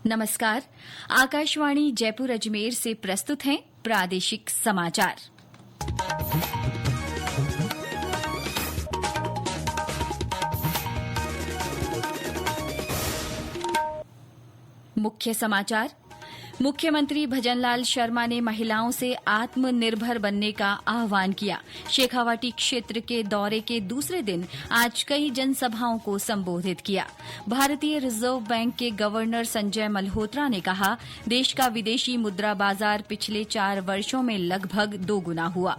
नमस्कार। आकाशवाणी जयपुर अजमेर से प्रस्तुत हैं प्रादेशिक समाचार। मुख्य समाचार। मुख्यमंत्री भजनलाल शर्मा ने महिलाओं से आत्मनिर्भर बनने का आह्वान किया। शेखावाटी क्षेत्र के दौरे के दूसरे दिन आज कई जनसभाओं को संबोधित किया। भारतीय रिजर्व बैंक के गवर्नर संजय मल्होत्रा ने कहा, देश का विदेशी मुद्रा बाजार पिछले 4 वर्षों में लगभग 2 गुना हुआ।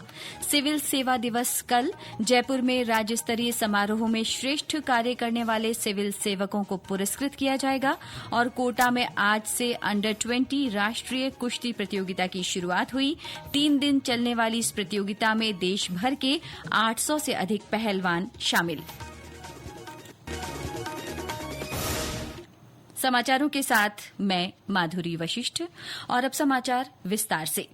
सिविल सेवा दिवस कल। जयपुर में राज्य स्तरीय समारोह में श्रेष्ठ कार्य करने वाले सिविल सेवकों को पुरस्कृत किया जाएगा और कोटा में आज से अंडर 20 राष्ट्रीय कुश्ती प्रतियोगिता की शुरुआत हुई। 3 दिन चलने वाली इस प्रतियोगिता में देश भर के 800 से अधिक पहलवान शामिल। समाचारों के साथ मैं माधुरी वशिष्ठ और अब समाचार विस्तार से।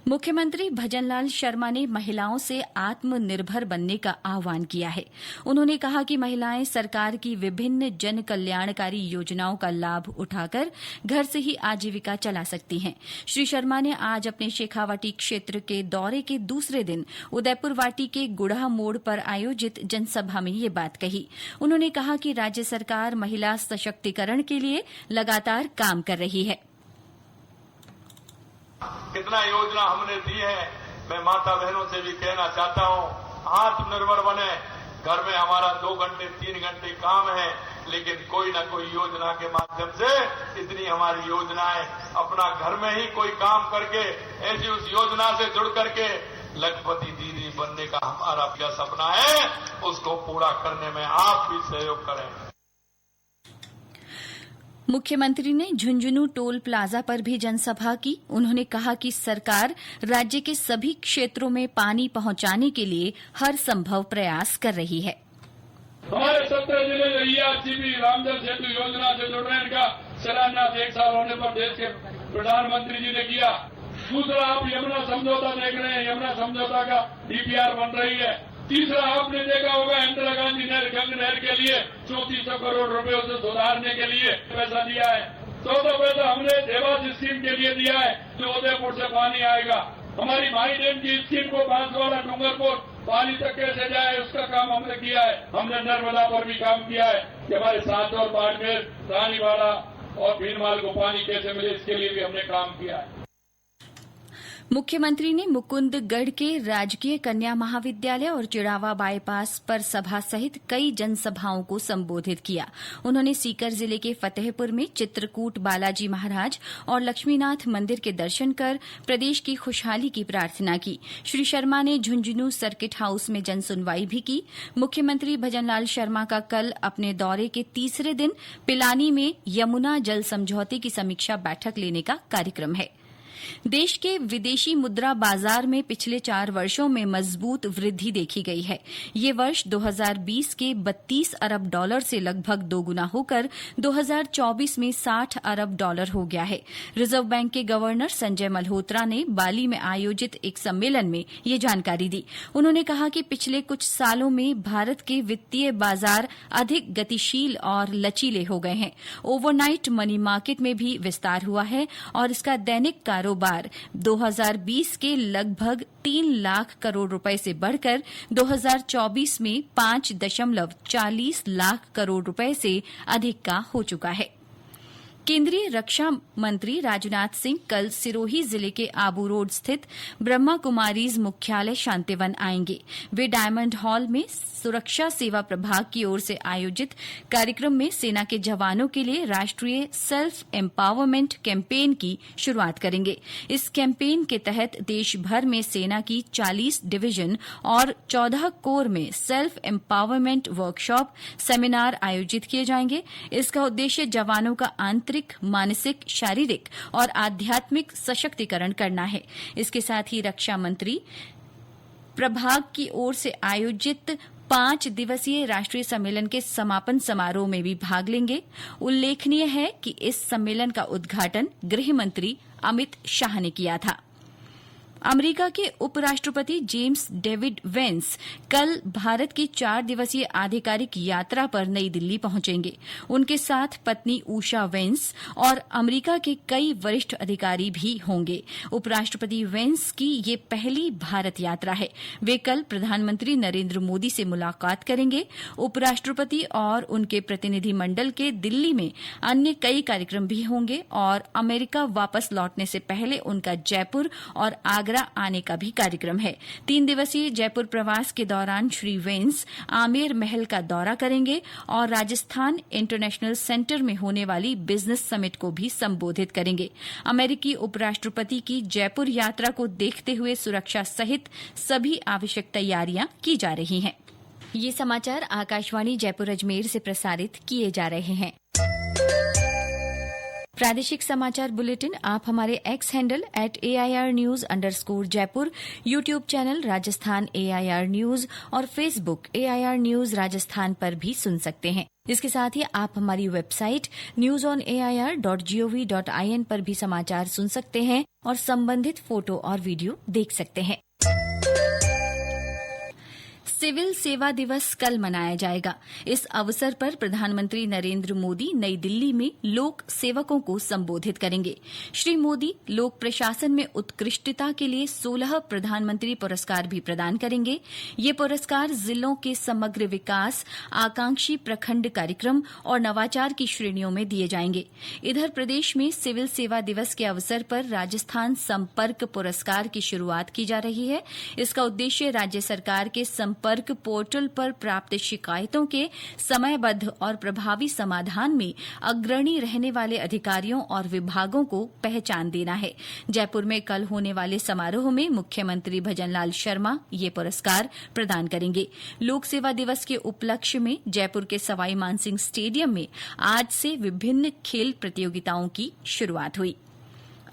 मुख्यमंत्री भजनलाल शर्मा ने महिलाओं से आत्मनिर्भर बनने का आह्वान किया है। उन्होंने कहा कि महिलाएं सरकार की विभिन्न जन कल्याणकारी योजनाओं का लाभ उठाकर घर से ही आजीविका चला सकती हैं। श्री शर्मा ने आज अपने शेखावाटी क्षेत्र के दौरे के दूसरे दिन उदयपुर वाटी के गुढ़ा मोड़ पर आयोजित जनसभा में ये बात कही। उन्होंने कहा कि राज्य सरकार महिला सशक्तिकरण के लिए लगातार काम कर रही है। कितना योजना हमने दी है, मैं माता बहनों से भी कहना चाहता हूं, आत्मनिर्भर बने। घर में हमारा 2 घंटे 3 घंटे काम है, लेकिन कोई न कोई योजना के माध्यम से इतनी हमारी योजनाएं अपना घर में ही कोई काम करके ऐसी उस योजना से जुड़ करके लखपति दीदी बनने का हमारा जो सपना है उसको पूरा करने में आप भी सहयोग करें। मुख्यमंत्री ने झुंझुनू टोल प्लाजा पर भी जनसभा की। उन्होंने कहा कि सरकार राज्य के सभी क्षेत्रों में पानी पहुंचाने के लिए हर संभव प्रयास कर रही है। हमारे 17 जिले जो ईआरसीबी रामजल सेतु योजना से जुड़ रहे हैं, इनका शिलान्यास 1 साल होने पर देश के प्रधानमंत्री जी ने किया। दूसरा, आप यमुना समझौता देख रहे हैं, यमुना समझौता का डीपीआर बन रही है। तीसरा, आपने देखा होगा इंदिरा गांधी नहर, गंग नहर के लिए 3400 करोड़ रुपए उसे सुधारने के लिए पैसा दिया है। 14 पैसा हमने देवास स्कीम के लिए दिया है, जो उदयपुर से पानी आएगा। हमारी भाई डैम की स्कीम को बांसवाड़ा डूंगरपुर पानी तक कैसे जाए, उसका काम हमने किया है। हमने नर्मदा पर भी काम किया है कि हमारे सातौर, बाड़मेर, रानीवाड़ा और भीनमाल को पानी कैसे मिले, इसके लिए भी हमने काम किया है। मुख्यमंत्री ने मुकुंदगढ़ के राजकीय कन्या महाविद्यालय और चिड़ावा बाईपास पर सभा सहित कई जनसभाओं को संबोधित किया। उन्होंने सीकर जिले के फतेहपुर में चित्रकूट बालाजी महाराज और लक्ष्मीनाथ मंदिर के दर्शन कर प्रदेश की खुशहाली की प्रार्थना की। श्री शर्मा ने झुंझुनू सर्किट हाउस में जनसुनवाई भी की। मुख्यमंत्री भजनलाल शर्मा का कल अपने दौरे के तीसरे दिन पिलानी में यमुना जल समझौते की समीक्षा बैठक लेने का कार्यक्रम है। देश के विदेशी मुद्रा बाजार में पिछले 4 वर्षों में मजबूत वृद्धि देखी गई है। ये वर्ष 2020 के 32 अरब डॉलर से लगभग 2 गुना होकर 2024 में 60 अरब डॉलर हो गया है। रिजर्व बैंक के गवर्नर संजय मल्होत्रा ने बाली में आयोजित एक सम्मेलन में ये जानकारी दी। उन्होंने कहा कि पिछले कुछ सालों में भारत के वित्तीय बाजार अधिक गतिशील और लचीले हो गए हैं। ओवरनाइट मनी मार्केट में भी विस्तार हुआ है और इसका दैनिक कारोबार 2020 के लगभग 3 लाख करोड़ रुपए से बढ़कर 2024 में 5.40 लाख करोड़ रुपए से अधिक का हो चुका है। केंद्रीय रक्षा मंत्री राजनाथ सिंह कल सिरोही जिले के आबू रोड स्थित ब्रह्मा कुमारीज मुख्यालय शांतिवन आएंगे। वे डायमंड हॉल में सुरक्षा सेवा प्रभाग की ओर से आयोजित कार्यक्रम में सेना के जवानों के लिए राष्ट्रीय सेल्फ एम्पावरमेंट कैंपेन की शुरुआत करेंगे। इस कैंपेन के तहत देश भर में सेना की 40 डिवीजन और 14 कोर में सेल्फ एम्पावरमेंट वर्कशॉप, सेमिनार आयोजित किए जाएंगे। इसका उद्देश्य जवानों का आंतरिक, मानसिक, शारीरिक और आध्यात्मिक सशक्तिकरण करना है। इसके साथ ही रक्षा मंत्री प्रभाग की ओर से आयोजित 5 दिवसीय राष्ट्रीय सम्मेलन के समापन समारोह में भी भाग लेंगे। उल्लेखनीय है कि इस सम्मेलन का उद्घाटन गृह मंत्री अमित शाह ने किया था। अमेरिका के उपराष्ट्रपति जेम्स डेविड वेंस कल भारत की 4 दिवसीय आधिकारिक यात्रा पर नई दिल्ली पहुंचेंगे। उनके साथ पत्नी उषा वेंस और अमेरिका के कई वरिष्ठ अधिकारी भी होंगे। उपराष्ट्रपति वेंस की ये पहली भारत यात्रा है। वे कल प्रधानमंत्री नरेंद्र मोदी से मुलाकात करेंगे। उपराष्ट्रपति और उनके प्रतिनिधिमंडल के दिल्ली में अन्य कई कार्यक्रम भी होंगे और अमेरिका वापस लौटने से पहले उनका जयपुर और आगरा आने का भी कार्यक्रम है। 3 दिवसीय जयपुर प्रवास के दौरान श्री वेंस आमेर महल का दौरा करेंगे और राजस्थान इंटरनेशनल सेंटर में होने वाली बिजनेस समिट को भी संबोधित करेंगे। अमेरिकी उपराष्ट्रपति की जयपुर यात्रा को देखते हुए सुरक्षा सहित सभी आवश्यक तैयारियां की जा रही हैं। ये समाचार आकाशवाणी जयपुर अजमेर से प्रसारित किए जा रहे हैं। प्रादेशिक समाचार बुलेटिन आप हमारे एक्स हैंडल @AIRnews_जयपुर, YouTube channel Rajasthan AIR news और फेसबुक AIR न्यूज राजस्थान पर भी सुन सकते हैं। इसके साथ ही आप हमारी वेबसाइट newsonair.gov.in पर भी समाचार सुन सकते हैं और संबंधित फोटो और वीडियो देख सकते हैं। सिविल सेवा दिवस कल मनाया जाएगा। इस अवसर पर प्रधानमंत्री नरेंद्र मोदी नई दिल्ली में लोक सेवकों को संबोधित करेंगे। श्री मोदी लोक प्रशासन में उत्कृष्टता के लिए 16 प्रधानमंत्री पुरस्कार भी प्रदान करेंगे। ये पुरस्कार जिलों के समग्र विकास, आकांक्षी प्रखंड कार्यक्रम और नवाचार की श्रेणियों में दिए जाएंगे। इधर प्रदेश में सिविल सेवा दिवस के अवसर पर राजस्थान संपर्क पुरस्कार की शुरूआत की जा रही है। इसका उद्देश्य राज्य सरकार के संपर्क पोर्टल पर प्राप्त शिकायतों के समयबद्ध और प्रभावी समाधान में अग्रणी रहने वाले अधिकारियों और विभागों को पहचान देना है। जयपुर में कल होने वाले समारोह में मुख्यमंत्री भजनलाल शर्मा ये पुरस्कार प्रदान करेंगे। लोक सेवा दिवस के उपलक्ष्य में जयपुर के सवाई मानसिंह स्टेडियम में आज से विभिन्न खेल प्रतियोगिताओं की शुरूआत हुई।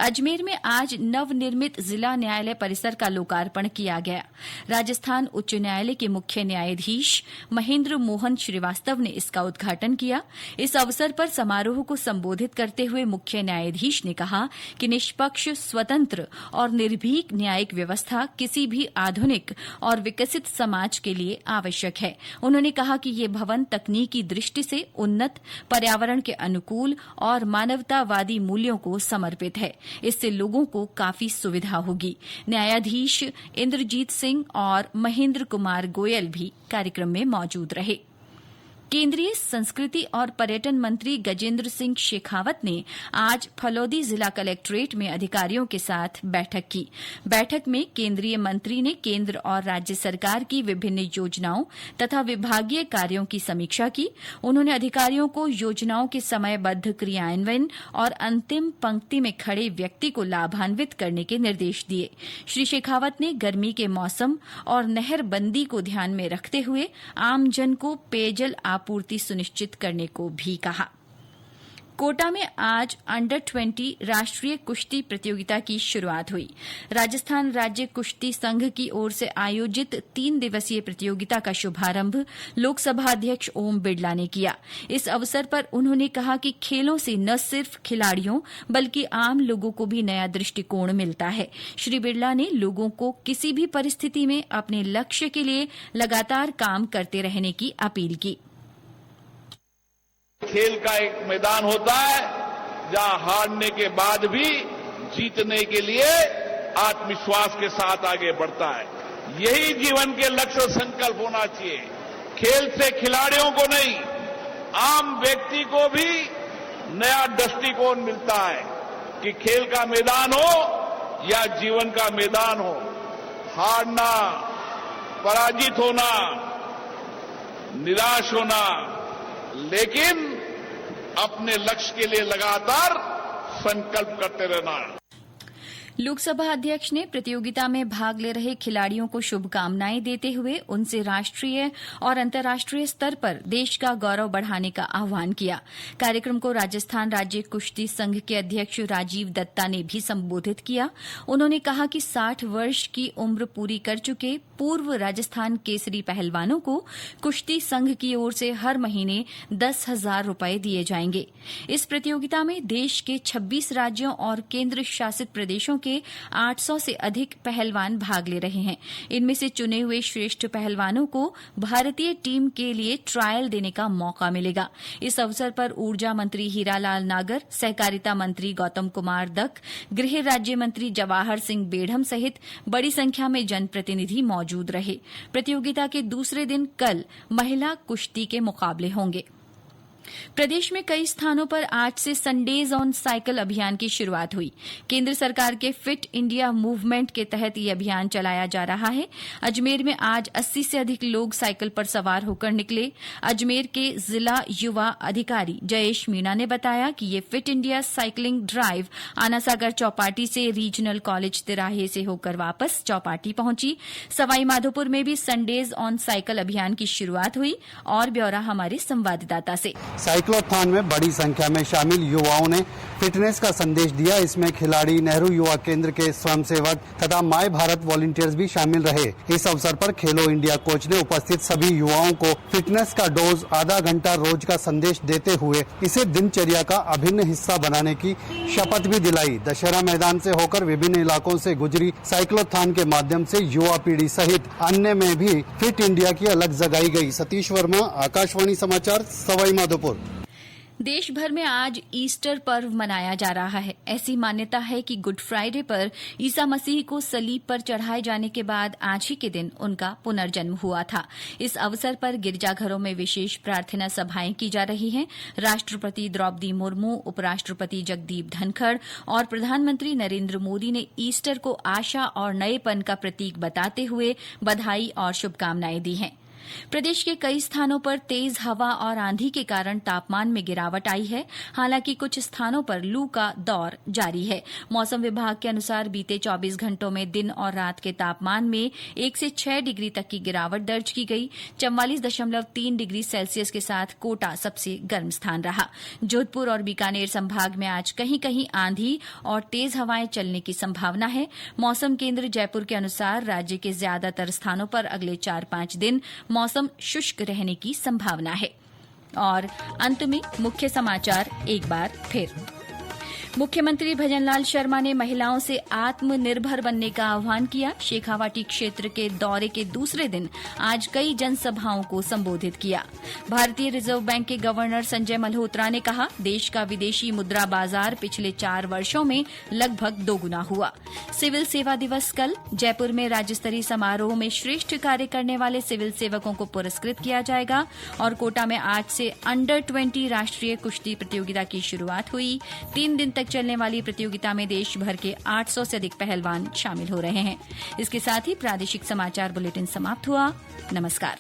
अजमेर में आज नवनिर्मित जिला न्यायालय परिसर का लोकार्पण किया गया। राजस्थान उच्च न्यायालय के मुख्य न्यायाधीश महेंद्र मोहन श्रीवास्तव ने इसका उद्घाटन किया। इस अवसर पर समारोह को संबोधित करते हुए मुख्य न्यायाधीश ने कहा कि निष्पक्ष, स्वतंत्र और निर्भीक न्यायिक व्यवस्था किसी भी आधुनिक और विकसित समाज के लिए आवश्यक है। उन्होंने कहा कि ये भवन तकनीकी दृष्टि से उन्नत, पर्यावरण के अनुकूल और मानवतावादी मूल्यों को समर्पित है। इससे लोगों को काफी सुविधा होगी। न्यायाधीश इंद्रजीत सिंह और महेंद्र कुमार गोयल भी कार्यक्रम में मौजूद रहे। केंद्रीय संस्कृति और पर्यटन मंत्री गजेंद्र सिंह शेखावत ने आज फलौदी जिला कलेक्ट्रेट में अधिकारियों के साथ बैठक की। बैठक में केंद्रीय मंत्री ने केंद्र और राज्य सरकार की विभिन्न योजनाओं तथा विभागीय कार्यों की समीक्षा की। उन्होंने अधिकारियों को योजनाओं के समयबद्ध क्रियान्वयन और अंतिम पंक्ति में खड़े व्यक्ति को लाभान्वित करने के निर्देश दिए। श्री शेखावत ने गर्मी के मौसम और नहरबंदी को ध्यान में रखते हुए आमजन को पेयजल आपूर्ति सुनिश्चित करने को भी कहा। कोटा में आज अंडर 20 राष्ट्रीय कुश्ती प्रतियोगिता की शुरुआत हुई। राजस्थान राज्य कुश्ती संघ की ओर से आयोजित 3 दिवसीय प्रतियोगिता का शुभारंभ लोकसभा अध्यक्ष ओम बिड़ला ने किया। इस अवसर पर उन्होंने कहा कि खेलों से न सिर्फ खिलाड़ियों बल्कि आम लोगों को भी नया दृष्टिकोण मिलता है। श्री बिड़ला ने लोगों को किसी भी परिस्थिति में अपने लक्ष्य के लिए लगातार काम करते रहने की अपील की। खेल का एक मैदान होता है जहां हारने के बाद भी जीतने के लिए आत्मविश्वास के साथ आगे बढ़ता है। यही जीवन के लक्ष्य और संकल्प होना चाहिए। खेल से खिलाड़ियों को नहीं, आम व्यक्ति को भी नया दृष्टिकोण मिलता है कि खेल का मैदान हो या जीवन का मैदान हो, हारना, पराजित होना, निराश होना, लेकिन अपने लक्ष्य के लिए लगातार संकल्प करते रहना। लोकसभा अध्यक्ष ने प्रतियोगिता में भाग ले रहे खिलाड़ियों को शुभकामनाएं देते हुए उनसे राष्ट्रीय और अंतर्राष्ट्रीय स्तर पर देश का गौरव बढ़ाने का आह्वान किया। कार्यक्रम को राजस्थान राज्य कुश्ती संघ के अध्यक्ष राजीव दत्ता ने भी संबोधित किया। उन्होंने कहा कि 60 वर्ष की उम्र पूरी कर चुके पूर्व राजस्थान केसरी पहलवानों को कुश्ती संघ की ओर से हर महीने 10,000 रुपए दिए जाएंगे। इस प्रतियोगिता में देश के 26 राज्यों और केंद्र शासित प्रदेशों के 800 से अधिक पहलवान भाग ले रहे हैं। इनमें से चुने हुए श्रेष्ठ पहलवानों को भारतीय टीम के लिए ट्रायल देने का मौका मिलेगा। इस अवसर पर ऊर्जा मंत्री हीरालाल नागर, सहकारिता मंत्री गौतम कुमार दक्क, गृह राज्य मंत्री जवाहर सिंह बेढ़म सहित बड़ी संख्या में जनप्रतिनिधि मौजूद रहे। प्रतियोगिता के दूसरे दिन कल महिला कुश्ती के मुकाबले होंगे। प्रदेश में कई स्थानों पर आज से संडेज ऑन साइकिल अभियान की शुरुआत हुई। केंद्र सरकार के फिट इंडिया मूवमेंट के तहत ये अभियान चलाया जा रहा है। अजमेर में आज 80 से अधिक लोग साइकिल पर सवार होकर निकले। अजमेर के जिला युवा अधिकारी जयेश मीणा ने बताया कि ये fit India cycling drive Anasagar Chowpatty से रीजनल कॉलेज तिराहे से होकर वापस चौपाटी पहुंची। सवाईमाधोपुर में भी संडेज ऑन साइकिल अभियान की शुरुआत हुई। और ब्यौरा हमारे संवाददाता से। साइक्लोथॉन में बड़ी संख्या में शामिल युवाओं ने फिटनेस का संदेश दिया। इसमें खिलाड़ी, नेहरू युवा केंद्र के स्वयंसेवक तथा माय भारत वॉलंटियर्स भी शामिल रहे। इस अवसर पर खेलो इंडिया कोच ने उपस्थित सभी युवाओं को फिटनेस का डोज आधा घंटा रोज का संदेश देते हुए इसे दिनचर्या का अभिन्न हिस्सा बनाने की शपथ भी दिलाई। दशहरा मैदान से होकर विभिन्न इलाकों से गुजरी साइक्लोथॉन के माध्यम से युवा पीढ़ी सहित अन्य में भी फिट इंडिया की अलग जगाई गई। सतीश वर्मा, आकाशवाणी समाचार, सवाईमाधोपुर। देश भर में आज ईस्टर पर्व मनाया जा रहा है। ऐसी मान्यता है कि गुड फ्राइडे पर ईसा मसीह को सलीब पर चढ़ाए जाने के बाद आज ही के दिन उनका पुनर्जन्म हुआ था। इस अवसर पर गिरजाघरों में विशेष प्रार्थना सभाएं की जा रही हैं। राष्ट्रपति द्रौपदी मुर्मू, उपराष्ट्रपति जगदीप धनखड़ और प्रधानमंत्री नरेंद्र मोदी ने ईस्टर को आशा और नएपन का प्रतीक बताते हुए बधाई और शुभकामनाएं दी हैं। प्रदेश के कई स्थानों पर तेज हवा और आंधी के कारण तापमान में गिरावट आई है। हालांकि कुछ स्थानों पर लू का दौर जारी है। मौसम विभाग के अनुसार बीते 24 घंटों में दिन और रात के तापमान में 1 से 6 डिग्री तक की गिरावट दर्ज की गई। 44.3 डिग्री सेल्सियस के साथ कोटा सबसे गर्म स्थान रहा। जोधपुर और बीकानेर संभाग में आज कहीं कहीं आंधी और तेज हवाएं चलने की संभावना है। मौसम केंद्र जयपुर के अनुसार राज्य के ज्यादातर स्थानों पर अगले 4-5 दिन मौसम शुष्क रहने की संभावना है। और अंत में मुख्य समाचार एक बार फिर। मुख्यमंत्री भजनलाल शर्मा ने महिलाओं से आत्मनिर्भर बनने का आह्वान किया। शेखावाटी क्षेत्र के दौरे के दूसरे दिन आज कई जनसभाओं को संबोधित किया। भारतीय रिजर्व बैंक के गवर्नर संजय मल्होत्रा ने कहा, देश का विदेशी मुद्रा बाजार पिछले 4 वर्षों में लगभग दोगुना हुआ। सिविल सेवा दिवस कल। जयपुर में राज्य स्तरीय समारोह में श्रेष्ठ कार्य करने वाले सिविल सेवकों को पुरस्कृत किया जाएगा। और कोटा में आज से अंडर 20 राष्ट्रीय कुश्ती प्रतियोगिता की शुरुआत हुई। 3 दिन तक चलने वाली प्रतियोगिता में देश भर के 800 से अधिक पहलवान शामिल हो रहे हैं। इसके साथ ही प्रादेशिक समाचार बुलेटिन समाप्त हुआ। नमस्कार।